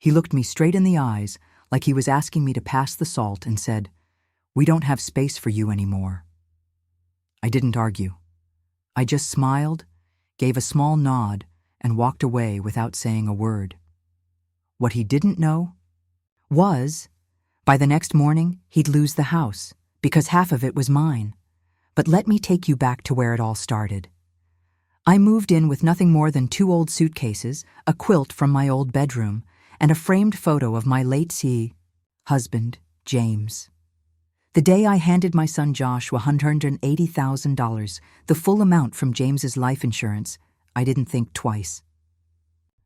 He looked me straight in the eyes, like he was asking me to pass the salt, and said, "We don't have space for you anymore." I didn't argue. I just smiled, gave a small nod, and walked away without saying a word. What he didn't know was, by the next morning, he'd lose the house, because half of it was mine. But let me take you back to where it all started. I moved in with nothing more than 2 old suitcases, a quilt from my old bedroom, and a framed photo of my late husband, James. The day I handed my son Josh $180,000, the full amount from James's life insurance, I didn't think twice.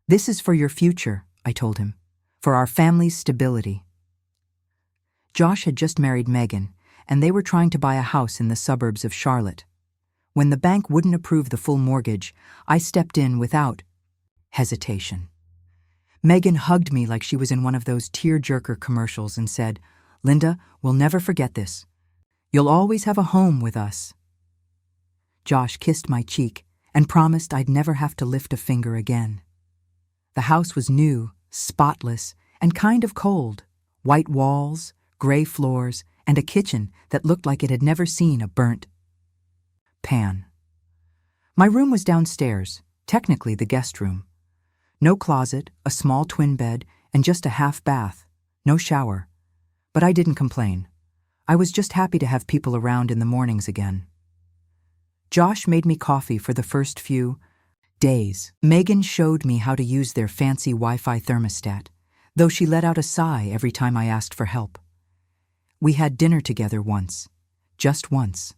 "This is for your future," I told him, "for our family's stability." Josh had just married Megan, and they were trying to buy a house in the suburbs of Charlotte. When the bank wouldn't approve the full mortgage, I stepped in without hesitation. Megan hugged me like she was in one of those tear-jerker commercials and said, "Linda, we'll never forget this. You'll always have a home with us." Josh kissed my cheek and promised I'd never have to lift a finger again. The house was new, spotless, and kind of cold. White walls, gray floors, and a kitchen that looked like it had never seen a burnt pan. My room was downstairs, technically the guest room. No closet, a small twin bed, and just a half bath. No shower. But I didn't complain. I was just happy to have people around in the mornings again. Josh made me coffee for the first few days. Megan showed me how to use their fancy Wi-Fi thermostat, though she let out a sigh every time I asked for help. We had dinner together once. Just once.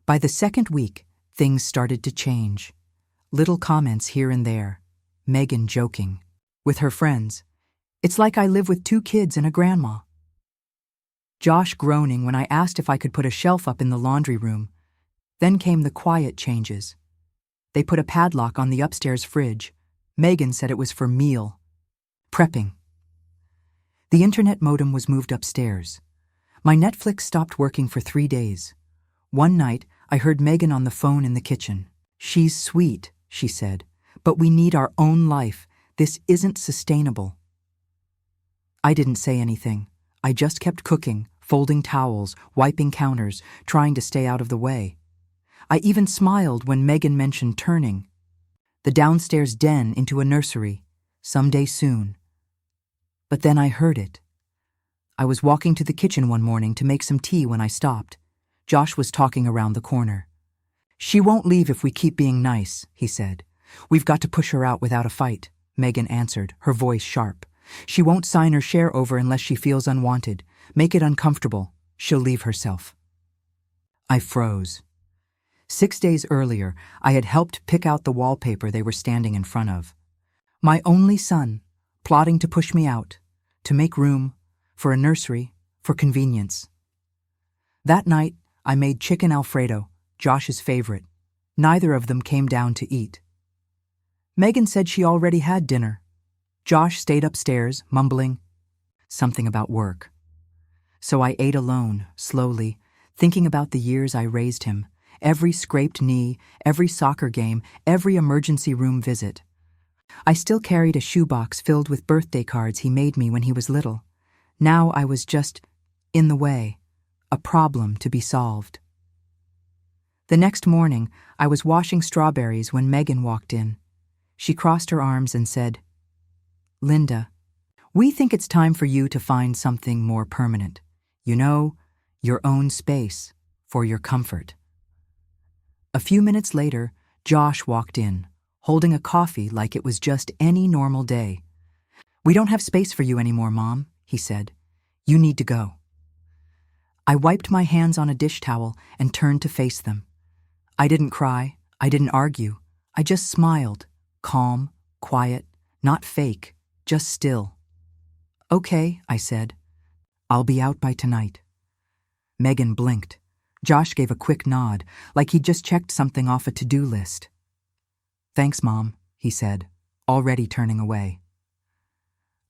By the second week, things started to change. Little comments here and there. Megan joking with her friends, "It's like I live with 2 kids and a grandma." Josh groaning when I asked if I could put a shelf up in the laundry room. Then came the quiet changes. They put a padlock on the upstairs fridge. Megan said it was for meal prepping. The internet modem was moved upstairs. My Netflix stopped working for 3 days. One night, I heard Megan on the phone in the kitchen. "She's sweet," she said, "but we need our own life. This isn't sustainable." I didn't say anything. I just kept cooking, folding towels, wiping counters, trying to stay out of the way. I even smiled when Megan mentioned turning the downstairs den into a nursery, someday soon. But then I heard it. I was walking to the kitchen one morning to make some tea when I stopped. Josh was talking around the corner. "She won't leave if we keep being nice," he said. "We've got to push her out without a fight," Megan answered, her voice sharp. "She won't sign her share over unless she feels unwanted. Make it uncomfortable. She'll leave herself." I froze. 6 days earlier, I had helped pick out the wallpaper they were standing in front of. My only son, plotting to push me out, to make room, for a nursery, for convenience. That night, I made chicken Alfredo, Josh's favorite. Neither of them came down to eat. Megan said she already had dinner. Josh stayed upstairs, mumbling something about work. So I ate alone, slowly, thinking about the years I raised him, every scraped knee, every soccer game, every emergency room visit. I still carried a shoebox filled with birthday cards he made me when he was little. Now I was just in the way, a problem to be solved. The next morning, I was washing strawberries when Megan walked in. She crossed her arms and said, "Linda, we think it's time for you to find something more permanent. You know, your own space, for your comfort." A few minutes later, Josh walked in, holding a coffee like it was just any normal day. "We don't have space for you anymore, Mom," he said. "You need to go." I wiped my hands on a dish towel and turned to face them. I didn't cry, I didn't argue, I just smiled, calm, quiet, not fake, just still. "Okay," I said. "I'll be out by tonight." Megan blinked. Josh gave a quick nod, like he'd just checked something off a to-do list. "Thanks, Mom," he said, already turning away.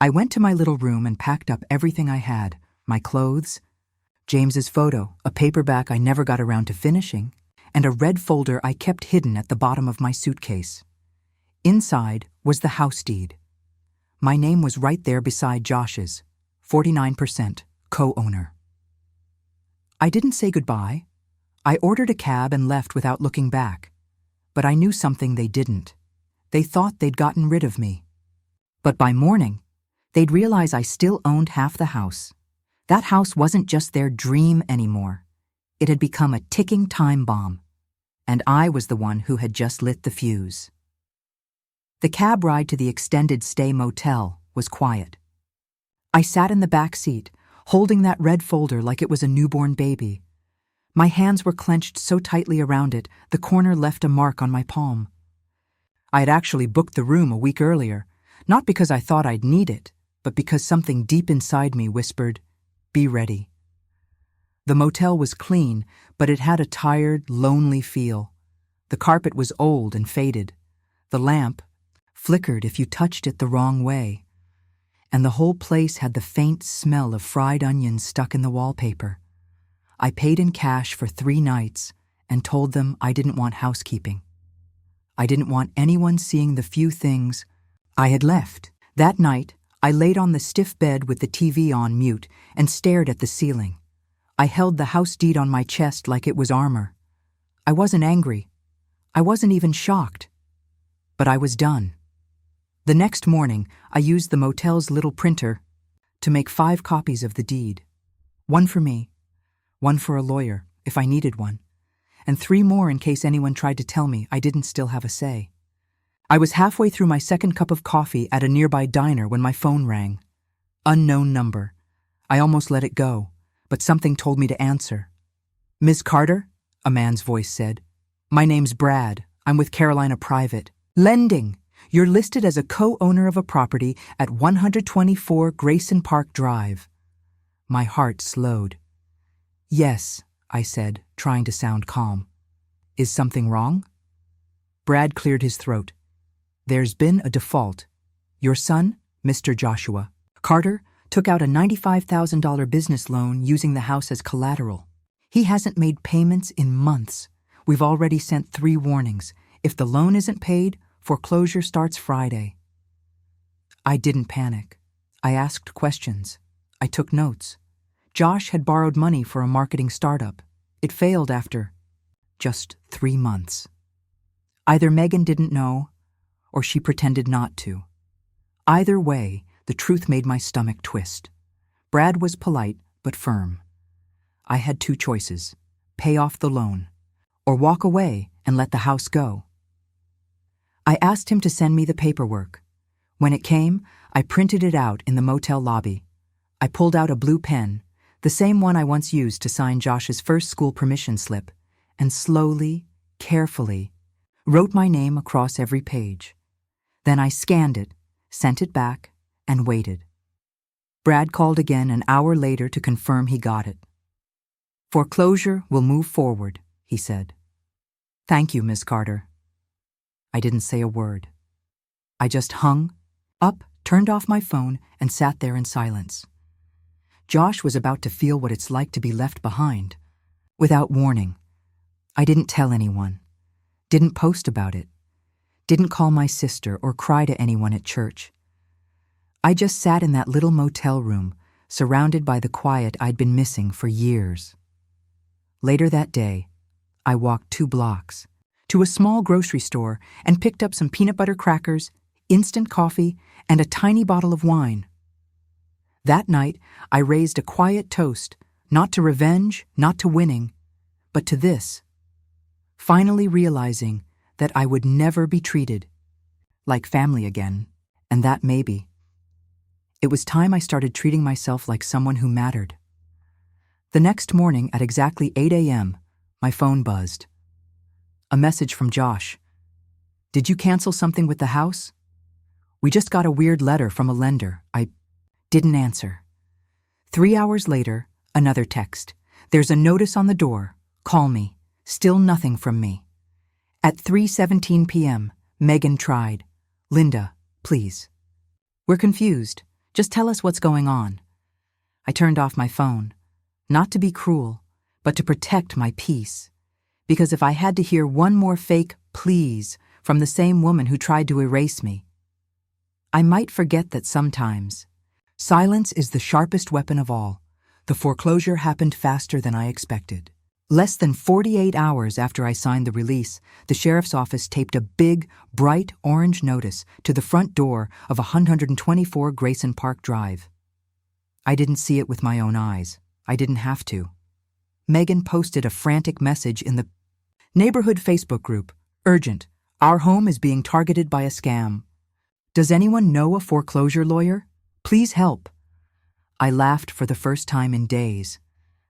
I went to my little room and packed up everything I had, my clothes, James's photo, a paperback I never got around to finishing, and a red folder I kept hidden at the bottom of my suitcase. Inside was the house deed. My name was right there beside Josh's, 49% co-owner. I didn't say goodbye. I ordered a cab and left without looking back. But I knew something they didn't. They thought they'd gotten rid of me. But by morning, they'd realize I still owned half the house. That house wasn't just their dream anymore. It had become a ticking time bomb. And I was the one who had just lit the fuse. The cab ride to the extended stay motel was quiet. I sat in the back seat, holding that red folder like it was a newborn baby. My hands were clenched so tightly around it, the corner left a mark on my palm. I had actually booked the room a week earlier, not because I thought I'd need it, but because something deep inside me whispered, "Be ready." The motel was clean, but it had a tired, lonely feel. The carpet was old and faded. The lamp flickered if you touched it the wrong way. And the whole place had the faint smell of fried onions stuck in the wallpaper. I paid in cash for 3 nights and told them I didn't want housekeeping. I didn't want anyone seeing the few things I had left. That night, I laid on the stiff bed with the TV on mute and stared at the ceiling. I held the house deed on my chest like it was armor. I wasn't angry. I wasn't even shocked. But I was done. The next morning, I used the motel's little printer to make 5 copies of the deed. 1 for me, 1 for a lawyer, if I needed one, and 3 more in case anyone tried to tell me I didn't still have a say. I was halfway through my second cup of coffee at a nearby diner when my phone rang. Unknown number. I almost let it go, but something told me to answer. "Ms. Carter?" a man's voice said. "My name's Brad. I'm with Carolina Private. Lending. You're listed as a co-owner of a property at 124 Grayson Park Drive." My heart slowed. "Yes," I said, trying to sound calm. "Is something wrong?" Brad cleared his throat. "There's been a default. Your son, Mr. Joshua Carter, took out a $95,000 business loan using the house as collateral. He hasn't made payments in months. We've already sent 3 warnings. If the loan isn't paid, foreclosure starts Friday." I didn't panic. I asked questions. I took notes. Josh had borrowed money for a marketing startup. It failed after just 3 months. Either Megan didn't know, or she pretended not to. Either way, the truth made my stomach twist. Brad was polite, but firm. I had 2 choices: pay off the loan, or walk away and let the house go. I asked him to send me the paperwork. When it came, I printed it out in the motel lobby. I pulled out a blue pen, the same one I once used to sign Josh's first school permission slip, and slowly, carefully, wrote my name across every page. Then I scanned it, sent it back, and waited. Brad called again an hour later to confirm he got it. "Foreclosure will move forward," he said. "Thank you, Miss Carter." I didn't say a word. I just hung up, turned off my phone, and sat there in silence. Josh was about to feel what it's like to be left behind. Without warning. I didn't tell anyone. Didn't post about it. Didn't call my sister or cry to anyone at church. I just sat in that little motel room, surrounded by the quiet I'd been missing for years. Later that day, I walked 2 blocks to a small grocery store and picked up some peanut butter crackers, instant coffee, and a tiny bottle of wine. That night, I raised a quiet toast, not to revenge, not to winning, but to this. Finally realizing that I would never be treated like family again, and that maybe. It was time I started treating myself like someone who mattered. The next morning at exactly 8 a.m., my phone buzzed. A message from Josh. "Did you cancel something with the house? We just got a weird letter from a lender." I didn't answer. 3 hours later, another text. "There's a notice on the door. Call me." Still nothing from me. At 3:17 p.m., Megan tried. "Linda, please. We're confused. Just tell us what's going on." I turned off my phone, not to be cruel, but to protect my peace. Because if I had to hear one more fake "please" from the same woman who tried to erase me, I might forget that sometimes. Silence is the sharpest weapon of all. The foreclosure happened faster than I expected. Less than 48 hours after I signed the release, the sheriff's office taped a big, bright orange notice to the front door of 124 Grayson Park Drive. I didn't see it with my own eyes. I didn't have to. Megan posted a frantic message in the neighborhood Facebook group. Urgent. Our home is being targeted by a scam. Does anyone know a foreclosure lawyer? Please help. I laughed for the first time in days.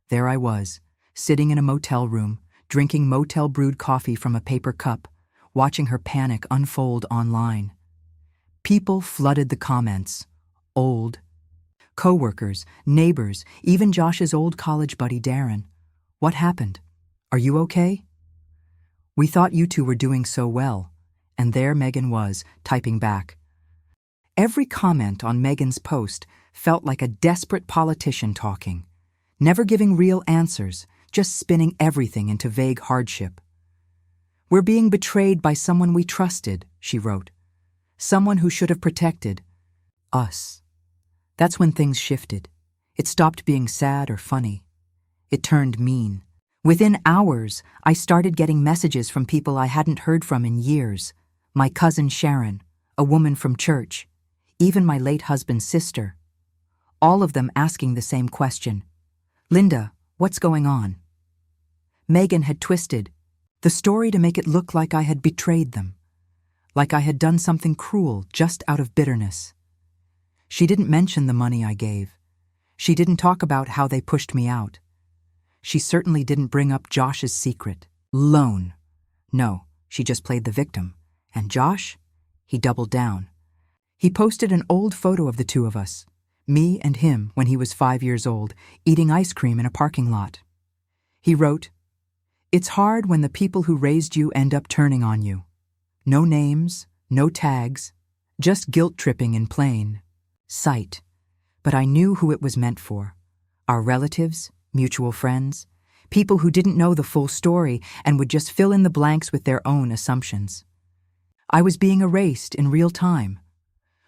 There I was, sitting in a motel room, drinking motel-brewed coffee from a paper cup, watching her panic unfold online. People flooded the comments. Old. Co-workers, neighbors, even Josh's old college buddy Darren. What happened? Are you okay? We thought you two were doing so well. And there Megan was, typing back. Every comment on Megan's post felt like a desperate politician talking, never giving real answers, just spinning everything into vague hardship. We're being betrayed by someone we trusted, she wrote. Someone who should have protected us. That's when things shifted. It stopped being sad or funny. It turned mean. Within hours, I started getting messages from people I hadn't heard from in years. My cousin Sharon, a woman from church, even my late husband's sister. All of them asking the same question. Linda, what's going on? Megan had twisted the story to make it look like I had betrayed them, like I had done something cruel just out of bitterness. She didn't mention the money I gave. She didn't talk about how they pushed me out. She certainly didn't bring up Josh's secret. Loan. No, she just played the victim. And Josh? He doubled down. He posted an old photo of the two of us, me and him when he was 5 years old, eating ice cream in a parking lot. He wrote, "It's hard when the people who raised you end up turning on you. No names, no tags, just guilt-tripping in plain sight. But I knew who it was meant for. Our relatives, mutual friends, people who didn't know the full story and would just fill in the blanks with their own assumptions. I was being erased in real time.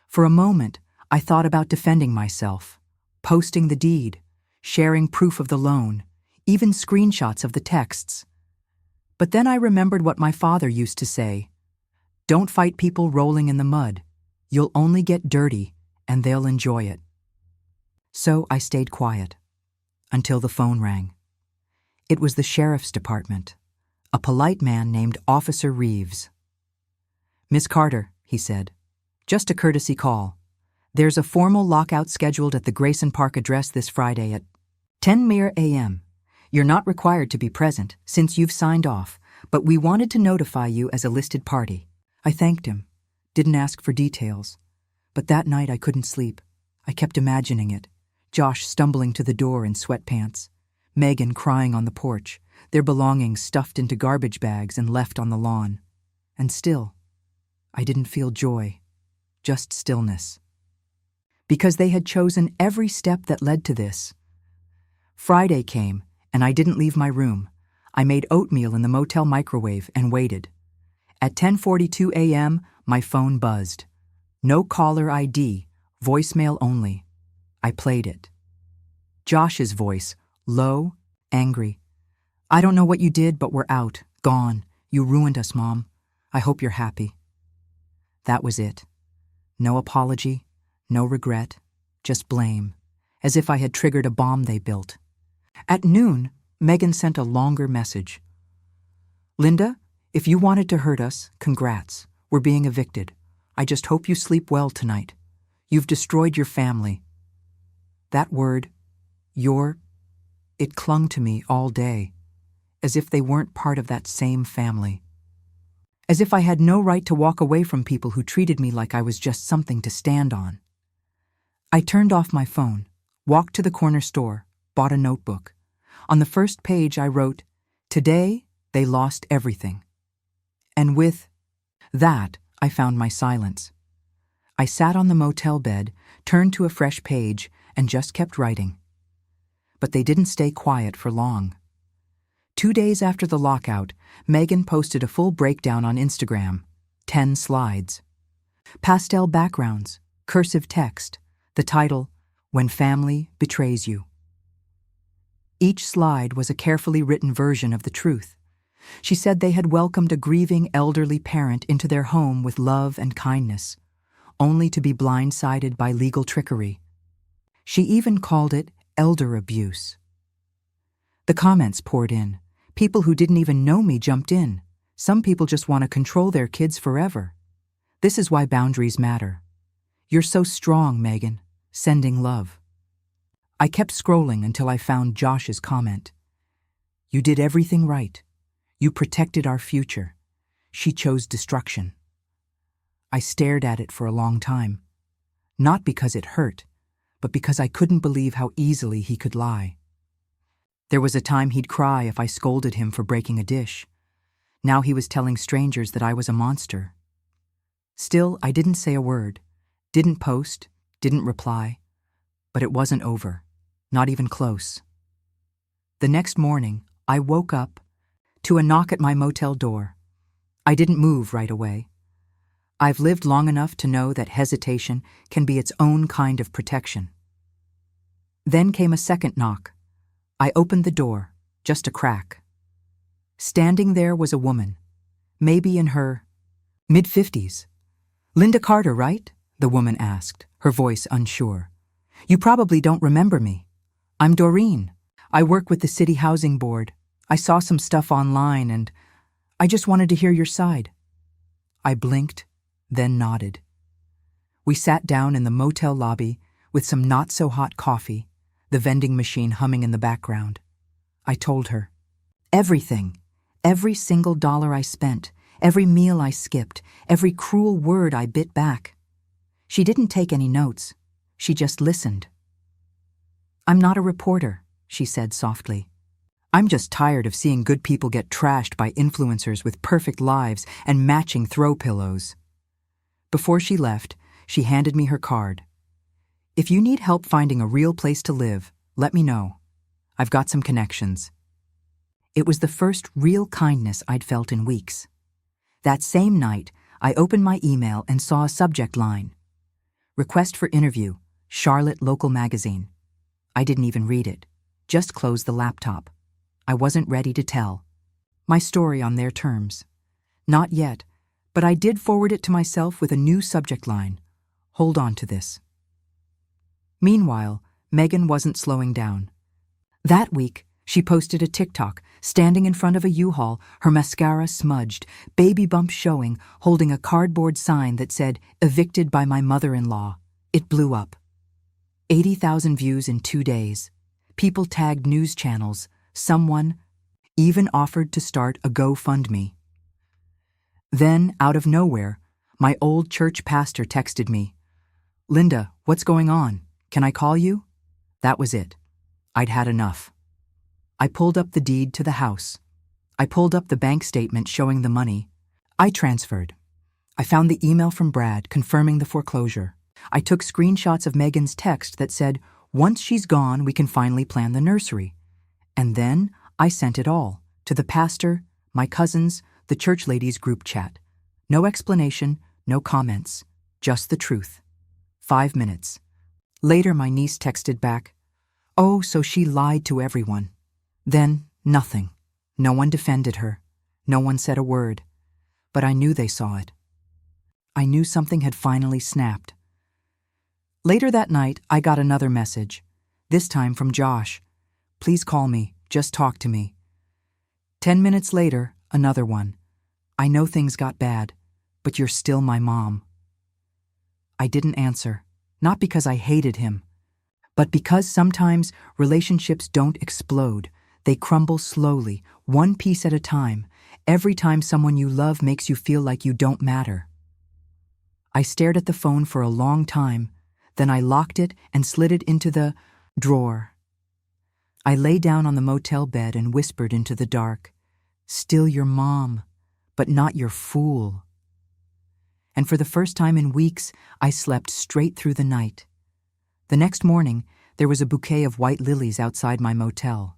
For a moment, I thought about defending myself, posting the deed, sharing proof of the loan, even screenshots of the texts. But then I remembered what my father used to say. Don't fight people rolling in the mud. You'll only get dirty, and they'll enjoy it. So I stayed quiet, until the phone rang. It was the sheriff's department, a polite man named Officer Reeves. Miss Carter, he said, just a courtesy call. There's a formal lockout scheduled at the Grayson Park address this Friday at 10 a.m. You're not required to be present, since you've signed off, but we wanted to notify you as a listed party. I thanked him, didn't ask for details. But that night I couldn't sleep. I kept imagining it. Josh stumbling to the door in sweatpants. Megan crying on the porch, their belongings stuffed into garbage bags and left on the lawn. And still, I didn't feel joy, just stillness. Because they had chosen every step that led to this. Friday came, and I didn't leave my room. I made oatmeal in the motel microwave and waited. At 10:42 a.m., my phone buzzed. No caller ID, voicemail only. I played it. Josh's voice, low, angry. I don't know what you did, but we're out, gone. You ruined us, Mom. I hope you're happy. That was it. No apology, no regret, just blame, as if I had triggered a bomb they built. At noon, Megan sent a longer message. Linda, if you wanted to hurt us, congrats. We're being evicted. I just hope you sleep well tonight. You've destroyed your family. That word, it clung to me all day, as if they weren't part of that same family. As if I had no right to walk away from people who treated me like I was just something to stand on. I turned off my phone, walked to the corner store, bought a notebook. On the first page I wrote, "Today, they lost everything." And with that, I found my silence. I sat on the motel bed, turned to a fresh page, and just kept writing. But they didn't stay quiet for long. 2 days after the lockout, Megan posted a full breakdown on Instagram, 10 slides. Pastel backgrounds, cursive text, the title, When Family Betrays You. Each slide was a carefully written version of the truth. She said they had welcomed a grieving elderly parent into their home with love and kindness, only to be blindsided by legal trickery. She even called it elder abuse. The comments poured in. People who didn't even know me jumped in. Some people just want to control their kids forever. This is why boundaries matter. You're so strong, Megan. Sending love. I kept scrolling until I found Josh's comment. You did everything right. You protected our future. She chose destruction. I stared at it for a long time. Not because it hurt, but because I couldn't believe how easily he could lie. There was a time he'd cry if I scolded him for breaking a dish. Now he was telling strangers that I was a monster. Still, I didn't say a word, didn't post, didn't reply. But it wasn't over, not even close. The next morning, I woke up to a knock at my motel door. I didn't move right away. I've lived long enough to know that hesitation can be its own kind of protection. Then came a second knock. I opened the door, just a crack. Standing there was a woman, maybe in her mid-50s. Linda Carter, right? The woman asked, her voice unsure. You probably don't remember me. I'm Doreen. I work with the City Housing Board. I saw some stuff online and I just wanted to hear your side. I blinked, then nodded. We sat down in the motel lobby with some not-so-hot coffee, the vending machine humming in the background. I told her. Everything. Every single dollar I spent, every meal I skipped, every cruel word I bit back. She didn't take any notes. She just listened. I'm not a reporter, she said softly. I'm just tired of seeing good people get trashed by influencers with perfect lives and matching throw pillows. Before she left, she handed me her card. If you need help finding a real place to live, let me know. I've got some connections. It was the first real kindness I'd felt in weeks. That same night, I opened my email and saw a subject line. Request for interview, Charlotte Local Magazine. I didn't even read it, just closed the laptop. I wasn't ready to tell my story on their terms. Not yet, but I did forward it to myself with a new subject line. Hold on to this. Meanwhile, Megan wasn't slowing down. That week, she posted a TikTok, standing in front of a U-Haul, her mascara smudged, baby bumps showing, holding a cardboard sign that said, "Evicted by my mother-in-law." It blew up. 80,000 views in 2 days. People tagged news channels. Someone even offered to start a GoFundMe. Then, out of nowhere, my old church pastor texted me. Linda, what's going on? Can I call you? That was it. I'd had enough. I pulled up the deed to the house. I pulled up the bank statement showing the money. I transferred. I found the email from Brad confirming the foreclosure. I took screenshots of Megan's text that said, once she's gone, we can finally plan the nursery. And then I sent it all to the pastor, my cousins, the church ladies' group chat. No explanation, no comments, just the truth. 5 minutes. Later, my niece texted back, oh, so she lied to everyone. Then, nothing. No one defended her. No one said a word. But I knew they saw it. I knew something had finally snapped. Later that night, I got another message, this time from Josh. Please call me, just talk to me. 10 minutes later, another one. I know things got bad, but you're still my mom. I didn't answer, not because I hated him, but because sometimes relationships don't explode. They crumble slowly, one piece at a time, every time someone you love makes you feel like you don't matter. I stared at the phone for a long time, then I locked it and slid it into the drawer. I lay down on the motel bed and whispered into the dark, still your mom, but not your fool. And for the first time in weeks, I slept straight through the night. The next morning, there was a bouquet of white lilies outside my motel.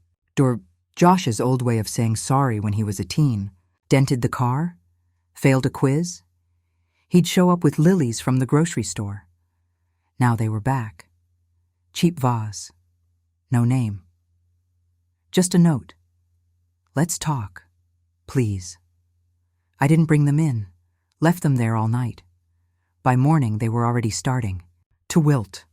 Josh's old way of saying sorry when he was a teen. Dented the car? Failed a quiz? He'd show up with lilies from the grocery store. Now they were back. Cheap vase. No name. Just a note. Let's talk. Please. I didn't bring them in. Left them there all night. By morning, they were already starting to wilt.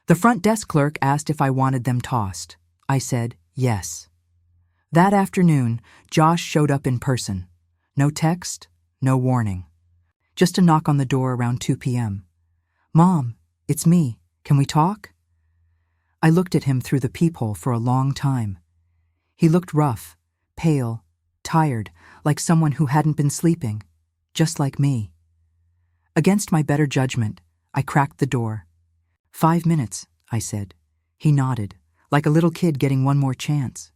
The front desk clerk asked if I wanted them tossed. I said yes. That afternoon, Josh showed up in person. No text, no warning. Just a knock on the door around 2 p.m. "Mom, it's me. Can we talk?" I looked at him through the peephole for a long time. He looked rough, pale, tired, like someone who hadn't been sleeping, just like me. Against my better judgment, I cracked the door. 5 minutes, I said. He nodded, like a little kid getting one more chance.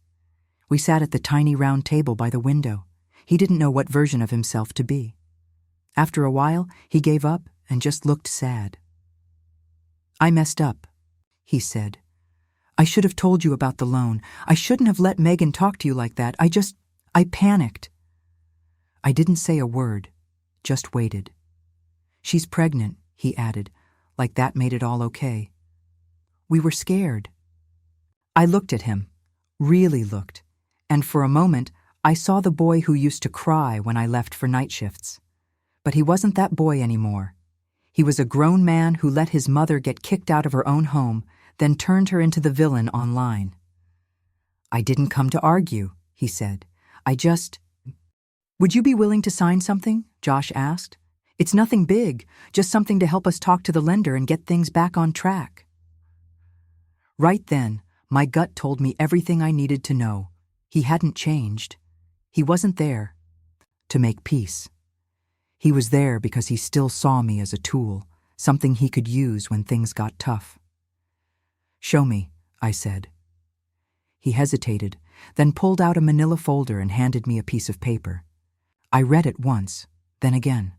We sat at the tiny round table by the window. He didn't know what version of himself to be. After a while, he gave up and just looked sad. "I messed up," he said. "I should have told you about the loan. I shouldn't have let Megan talk to you like that. I panicked." I didn't say a word, just waited. "She's pregnant," he added, like that made it all okay. We were scared. I looked at him, really looked, and for a moment I saw the boy who used to cry when I left for night shifts. But he wasn't that boy anymore. He was a grown man who let his mother get kicked out of her own home, then turned her into the villain online. "I didn't come to argue," he said. "Would you be willing to sign something?" Josh asked. "It's nothing big, just something to help us talk to the lender and get things back on track." Right then, my gut told me everything I needed to know. He hadn't changed. He wasn't there to make peace. He was there because he still saw me as a tool, something he could use when things got tough. "Show me," I said. He hesitated, then pulled out a manila folder and handed me a piece of paper. I read it once, then again.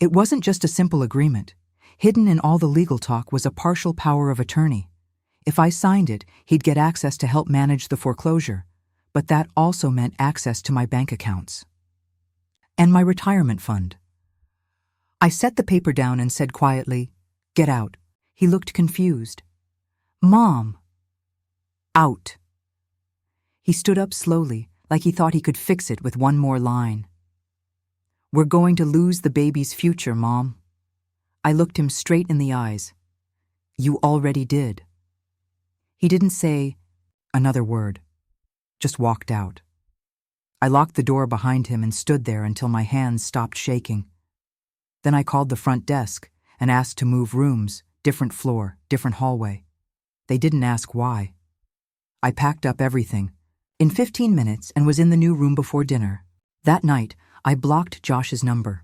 It wasn't just a simple agreement. Hidden in all the legal talk was a partial power of attorney. If I signed it, he'd get access to help manage the foreclosure, but that also meant access to my bank accounts. And my retirement fund. I set the paper down and said quietly, "Get out." He looked confused. "Mom." "Out." He stood up slowly, like he thought he could fix it with one more line. "We're going to lose the baby's future, Mom." I looked him straight in the eyes. "You already did." He didn't say another word, just walked out. I locked the door behind him and stood there until my hands stopped shaking. Then I called the front desk and asked to move rooms, different floor, different hallway. They didn't ask why. I packed up everything in 15 minutes and was in the new room before dinner. That night, I blocked Josh's number.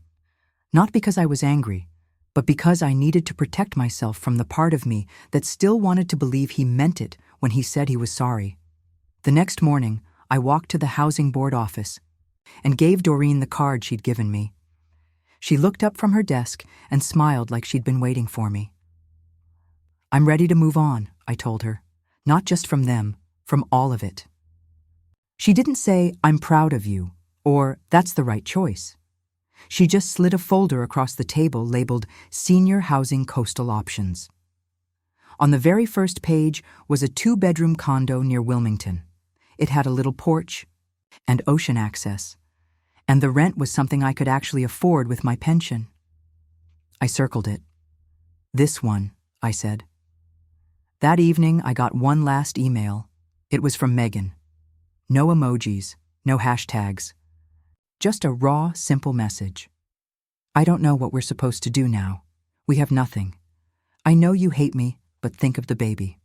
Not because I was angry, but because I needed to protect myself from the part of me that still wanted to believe he meant it when he said he was sorry. The next morning, I walked to the housing board office and gave Doreen the card she'd given me. She looked up from her desk and smiled like she'd been waiting for me. "I'm ready to move on," I told her. "Not just from them, from all of it." She didn't say, "I'm proud of you," or "That's the right choice." She just slid a folder across the table labeled Senior Housing Coastal Options. On the very first page was a 2-bedroom condo near Wilmington. It had a little porch and ocean access, and the rent was something I could actually afford with my pension. I circled it. "This one," I said. That evening, I got one last email. It was from Megan. No emojis, no hashtags. Just a raw, simple message. "I don't know what we're supposed to do now. We have nothing. I know you hate me, but think of the baby."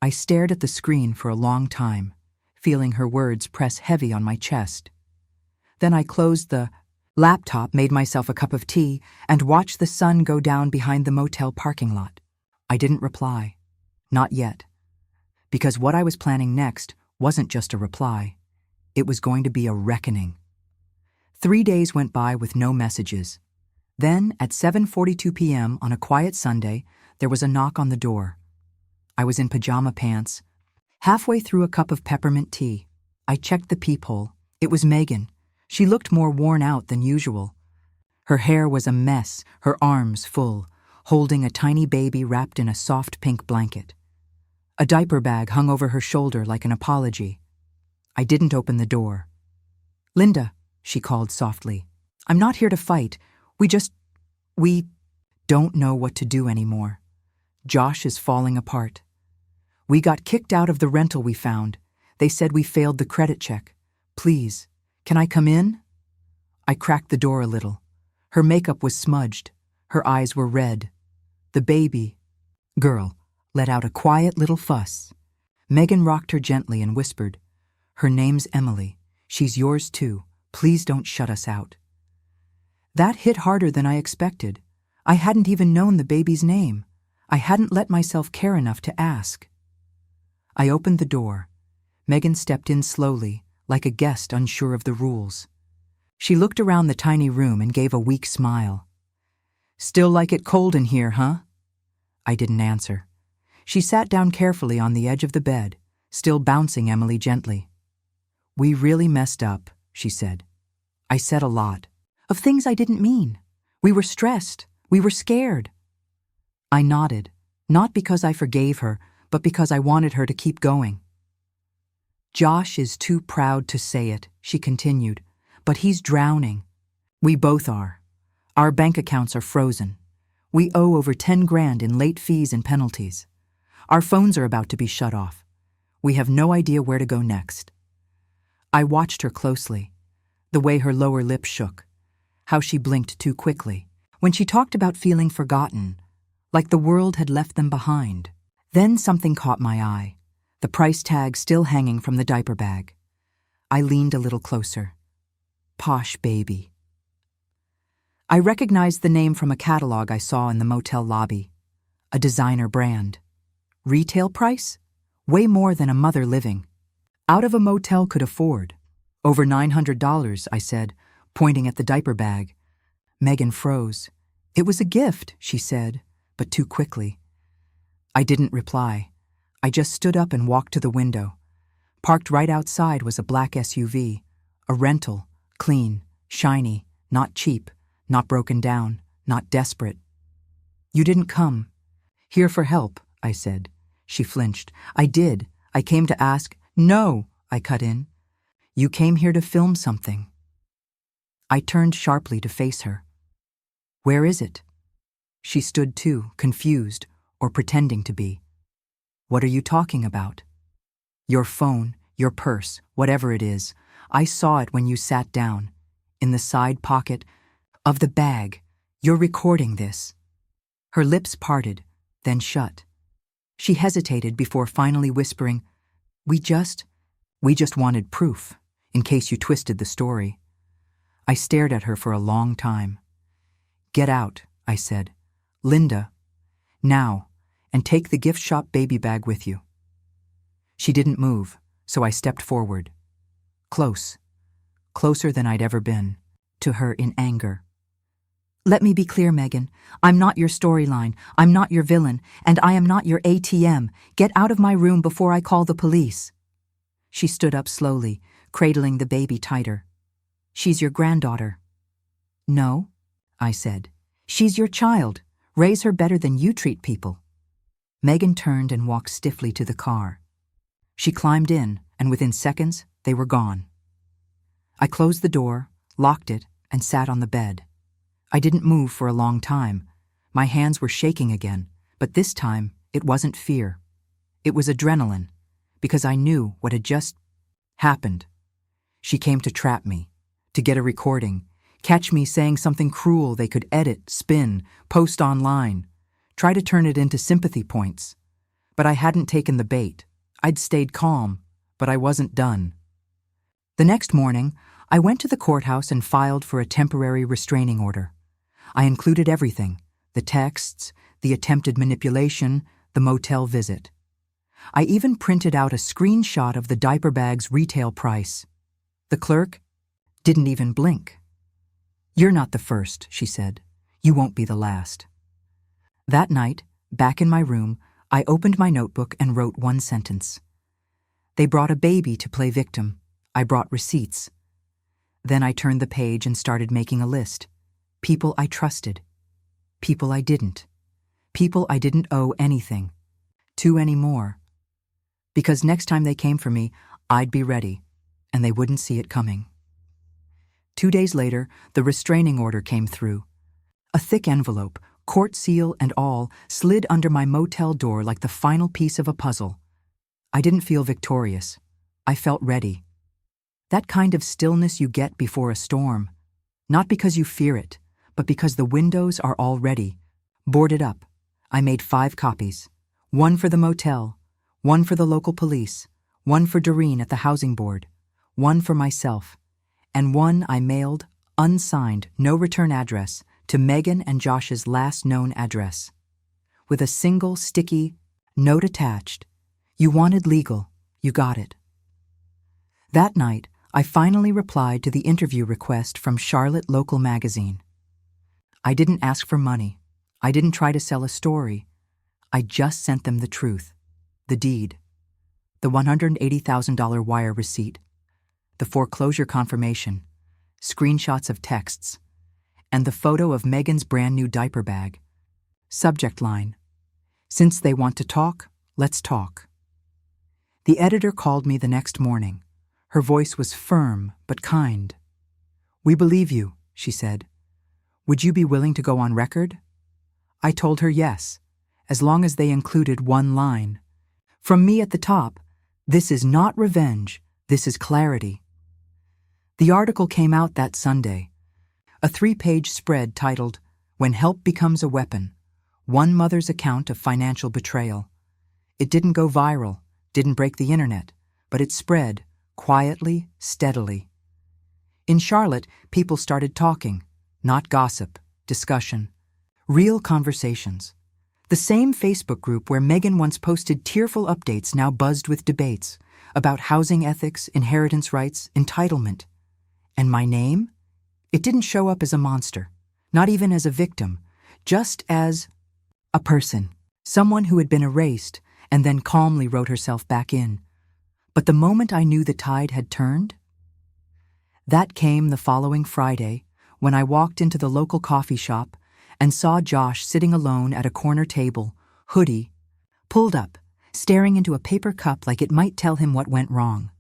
I stared at the screen for a long time, feeling her words press heavy on my chest. Then I closed the laptop, made myself a cup of tea, and watched the sun go down behind the motel parking lot. I didn't reply. Not yet. Because what I was planning next wasn't just a reply. It was going to be a reckoning. 3 days went by with no messages. Then, at 7:42 p.m. on a quiet Sunday, there was a knock on the door. I was in pajama pants, halfway through a cup of peppermint tea. I checked the peephole. It was Megan. She looked more worn out than usual. Her hair was a mess, her arms full, holding a tiny baby wrapped in a soft pink blanket. A diaper bag hung over her shoulder like an apology. I didn't open the door. "Linda," she called softly. "I'm not here to fight. We don't know what to do anymore. Josh is falling apart. We got kicked out of the rental we found. They said we failed the credit check. Please, can I come in?" I cracked the door a little. Her makeup was smudged. Her eyes were red. The baby girl let out a quiet little fuss. Megan rocked her gently and whispered, "Her name's Emily. She's yours too. Please don't shut us out." That hit harder than I expected. I hadn't even known the baby's name. I hadn't let myself care enough to ask. I opened the door. Megan stepped in slowly, like a guest unsure of the rules. She looked around the tiny room and gave a weak smile. "Still like it cold in here, huh?" I didn't answer. She sat down carefully on the edge of the bed, still bouncing Emily gently. "We really messed up," she said. "I said a lot. Of things I didn't mean. We were stressed. We were scared." I nodded, not because I forgave her, but because I wanted her to keep going. "Josh is too proud to say it," she continued, "but he's drowning. We both are. Our bank accounts are frozen. We owe over 10 grand in late fees and penalties. Our phones are about to be shut off. We have no idea where to go next." I watched her closely, the way her lower lip shook, how she blinked too quickly, when she talked about feeling forgotten, like the world had left them behind. Then something caught my eye, the price tag still hanging from the diaper bag. I leaned a little closer. Posh Baby. I recognized the name from a catalog I saw in the motel lobby. A designer brand. Retail price? Way more than a mother living. Out of a motel could afford. "Over $900, I said, pointing at the diaper bag. Megan froze. "It was a gift," she said, but too quickly. I didn't reply. I just stood up and walked to the window. Parked right outside was a black SUV, a rental, clean, shiny, not cheap, not broken down, not desperate. "You didn't come here for help," I said. She flinched. "I did. I came to ask—" "No," I cut in. "You came here to film something." I turned sharply to face her. "Where is it?" She stood too, confused, or pretending to be. "What are you talking about?" "Your phone, your purse, whatever it is. I saw it when you sat down. In the side pocket of the bag. You're recording this." Her lips parted, then shut. She hesitated before finally whispering, We just wanted proof, in case you twisted the story." I stared at her for a long time. "Get out," I said. "Linda, now, and take the gift shop baby bag with you." She didn't move, so I stepped forward. Closer than I'd ever been, to her in anger. "Let me be clear, Megan. I'm not your storyline. I'm not your villain, and I am not your ATM. Get out of my room before I call the police." She stood up slowly, cradling the baby tighter. "She's your granddaughter." "No," I said. "She's your child. Raise her better than you treat people." Megan turned and walked stiffly to the car. She climbed in, and within seconds, they were gone. I closed the door, locked it, and sat on the bed. I didn't move for a long time. My hands were shaking again, but this time it wasn't fear. It was adrenaline, because I knew what had just happened. She came to trap me, to get a recording, catch me saying something cruel they could edit, spin, post online, try to turn it into sympathy points. But I hadn't taken the bait. I'd stayed calm, but I wasn't done. The next morning, I went to the courthouse and filed for a temporary restraining order. I included everything: the texts, the attempted manipulation, the motel visit. I even printed out a screenshot of the diaper bag's retail price. The clerk didn't even blink. "You're not the first," she said. "You won't be the last." That night, back in my room, I opened my notebook and wrote one sentence. They brought a baby to play victim. I brought receipts. Then I turned the page and started making a list. People I trusted. People I didn't. People I didn't owe anything to anymore. Because next time they came for me, I'd be ready, and they wouldn't see it coming. 2 days later, the restraining order came through. A thick envelope, court seal and all, slid under my motel door like the final piece of a puzzle. I didn't feel victorious. I felt ready. That kind of stillness you get before a storm. Not because you fear it, but because the windows are all ready, boarded up. I made 5 copies. 1 for the motel, 1 for the local police, 1 for Doreen at the housing board, 1 for myself, and 1 I mailed, unsigned, no return address, to Megan and Josh's last known address. With a single sticky note attached. You wanted legal, you got it. That night, I finally replied to the interview request from Charlotte Local Magazine. I didn't ask for money. I didn't try to sell a story. I just sent them the truth, the deed, the $180,000 wire receipt, the foreclosure confirmation, screenshots of texts, and the photo of Megan's brand new diaper bag. Subject line: Since they want to talk, let's talk. The editor called me the next morning. Her voice was firm but kind. We believe you, she said. Would you be willing to go on record? I told her yes, as long as they included 1 line. From me at the top, this is not revenge, this is clarity. The article came out that Sunday. A 3-page spread titled, When Help Becomes a Weapon, One Mother's Account of Financial Betrayal. It didn't go viral, didn't break the internet, but it spread, quietly, steadily. In Charlotte, people started talking, not gossip, discussion, real conversations. The same Facebook group where Megan once posted tearful updates now buzzed with debates about housing ethics, inheritance rights, entitlement. And my name? It didn't show up as a monster, not even as a victim, just as a person, someone who had been erased and then calmly wrote herself back in. But the moment I knew the tide had turned, that came the following Friday when I walked into the local coffee shop and saw Josh sitting alone at a corner table, hoodie, pulled up, staring into a paper cup like it might tell him what went wrong.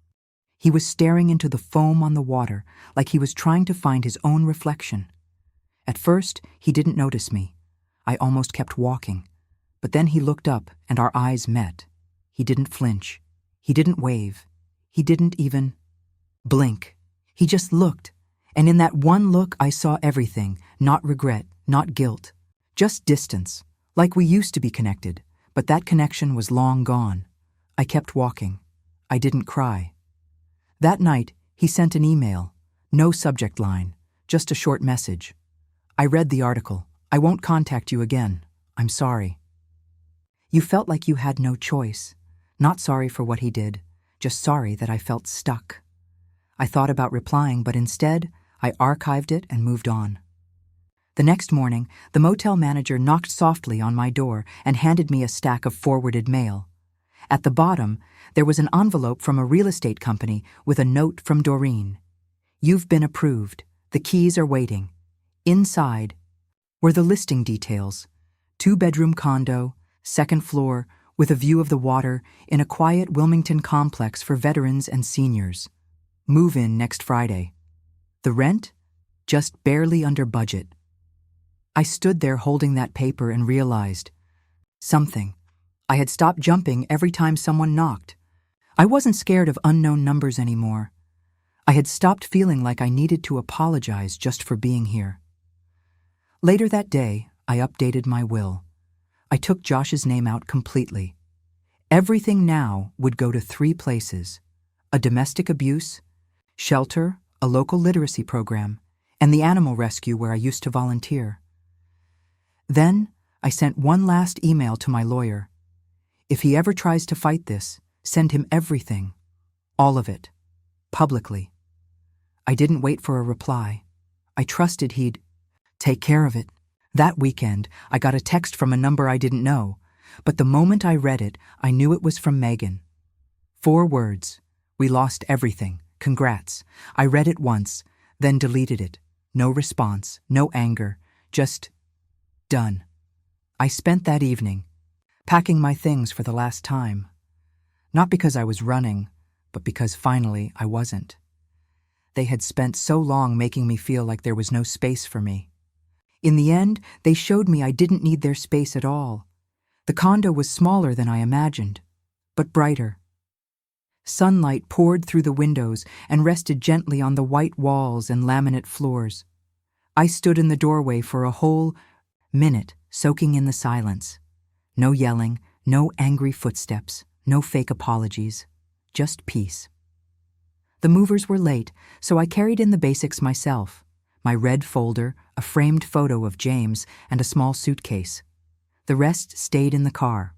He was staring into the foam on the water like he was trying to find his own reflection. At first, he didn't notice me. I almost kept walking. But then he looked up and our eyes met. He didn't flinch. He didn't wave. He didn't even blink. He just looked. And in that one look, I saw everything, not regret, not guilt, just distance, like we used to be connected. But that connection was long gone. I kept walking. I didn't cry. That night, he sent an email, no subject line, just a short message. I read the article. I won't contact you again. I'm sorry. You felt like you had no choice. Not sorry for what he did, just sorry that I felt stuck. I thought about replying, but instead, I archived it and moved on. The next morning, the motel manager knocked softly on my door and handed me a stack of forwarded mail. At the bottom, there was an envelope from a real estate company with a note from Doreen. You've been approved. The keys are waiting. Inside were the listing details. 2-bedroom condo, 2nd floor, with a view of the water in a quiet Wilmington complex for veterans and seniors. Move in next Friday. The rent? Just barely under budget. I stood there holding that paper and realized something. I had stopped jumping every time someone knocked. I wasn't scared of unknown numbers anymore. I had stopped feeling like I needed to apologize just for being here. Later that day, I updated my will. I took Josh's name out completely. Everything now would go to 3 places: a domestic abuse, shelter, a local literacy program, and the animal rescue where I used to volunteer. Then, I sent one last email to my lawyer. If he ever tries to fight this, send him everything, all of it, publicly. I didn't wait for a reply. I trusted he'd take care of it. That weekend, I got a text from a number I didn't know, but the moment I read it, I knew it was from Megan. 4 words. We lost everything. Congrats. I read it once, then deleted it. No response, no anger, just done. I spent that evening packing my things for the last time. Not because I was running, but because finally I wasn't. They had spent so long making me feel like there was no space for me. In the end, they showed me I didn't need their space at all. The condo was smaller than I imagined, but brighter. Sunlight poured through the windows and rested gently on the white walls and laminate floors. I stood in the doorway for a whole minute, soaking in the silence. No yelling, no angry footsteps, no fake apologies, just peace. The movers were late, so I carried in the basics myself. My red folder, a framed photo of James, and a small suitcase. The rest stayed in the car.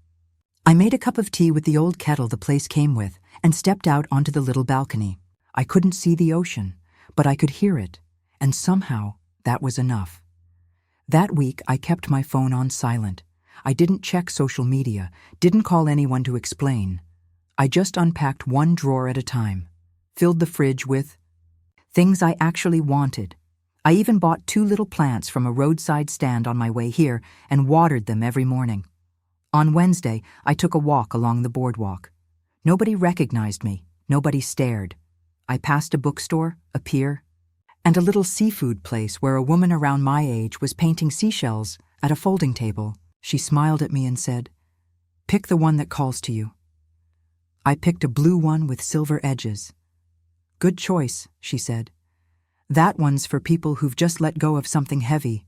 I made a cup of tea with the old kettle the place came with and stepped out onto the little balcony. I couldn't see the ocean, but I could hear it, and somehow that was enough. That week I kept my phone on silent. I didn't check social media, didn't call anyone to explain. I just unpacked one drawer at a time, filled the fridge with things I actually wanted. I even bought 2 little plants from a roadside stand on my way here and watered them every morning. On Wednesday, I took a walk along the boardwalk. Nobody recognized me. Nobody stared. I passed a bookstore, a pier, and a little seafood place where a woman around my age was painting seashells at a folding table. She smiled at me and said, "Pick the one that calls to you." I picked a blue one with silver edges. "Good choice," she said. "That one's for people who've just let go of something heavy."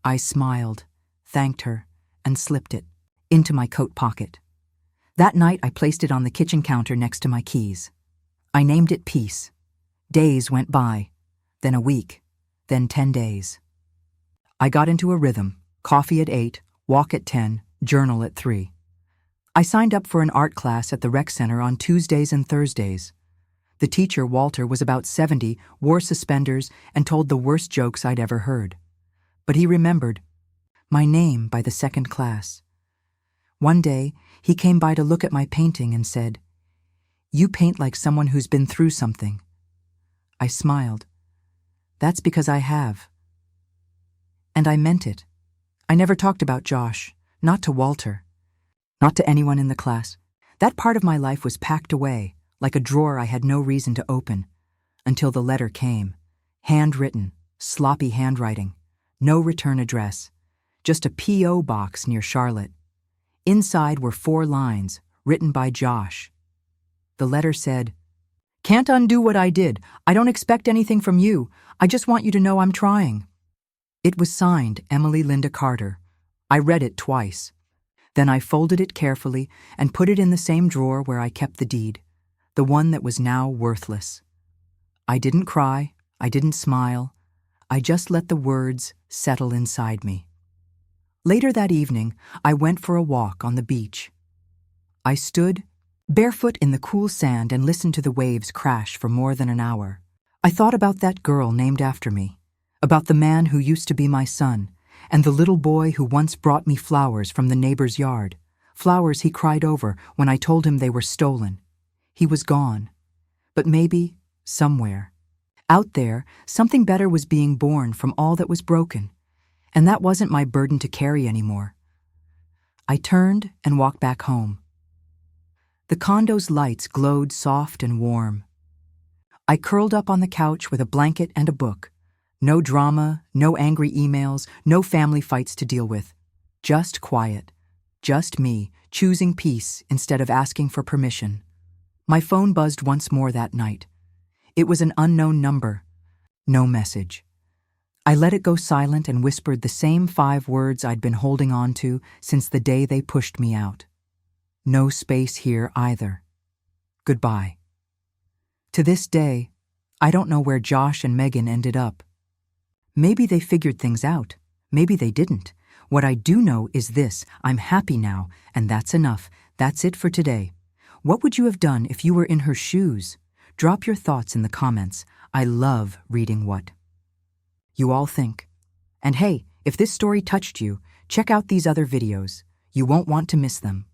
I smiled, thanked her, and slipped it into my coat pocket. That night I placed it on the kitchen counter next to my keys. I named it Peace. Days went by, then a week, then 10 days. I got into a rhythm: coffee at 8, walk at 10, journal at 3. I signed up for an art class at the rec center on Tuesdays and Thursdays. The teacher, Walter, was about 70, wore suspenders, and told the worst jokes I'd ever heard. But he remembered my name by the second class. One day, he came by to look at my painting and said, "You paint like someone who's been through something." I smiled. "That's because I have." And I meant it. I never talked about Josh, not to Walter, not to anyone in the class. That part of my life was packed away, like a drawer I had no reason to open, until the letter came. Handwritten, sloppy handwriting, no return address, just a P.O. box near Charlotte. Inside were 4 lines, written by Josh. The letter said, "Can't undo what I did. I don't expect anything from you. I just want you to know I'm trying." It was signed Emily Linda Carter. I read it twice. Then I folded it carefully and put it in the same drawer where I kept the deed, the one that was now worthless. I didn't cry, I didn't smile, I just let the words settle inside me. Later that evening, I went for a walk on the beach. I stood barefoot in the cool sand and listened to the waves crash for more than an hour. I thought about that girl named after me, about the man who used to be my son, and the little boy who once brought me flowers from the neighbor's yard, flowers he cried over when I told him they were stolen. He was gone. But maybe, somewhere, out there, something better was being born from all that was broken, and that wasn't my burden to carry anymore. I turned and walked back home. The condo's lights glowed soft and warm. I curled up on the couch with a blanket and a book. No drama, no angry emails, no family fights to deal with. Just quiet. Just me, choosing peace instead of asking for permission. My phone buzzed once more that night. It was an unknown number. No message. I let it go silent and whispered the same 5 words I'd been holding on to since the day they pushed me out. No space here either. Goodbye. To this day, I don't know where Josh and Megan ended up. Maybe they figured things out. Maybe they didn't. What I do know is this: I'm happy now, and that's enough. That's it for today. What would you have done if you were in her shoes? Drop your thoughts in the comments. I love reading what you all think. And hey, if this story touched you, check out these other videos. You won't want to miss them.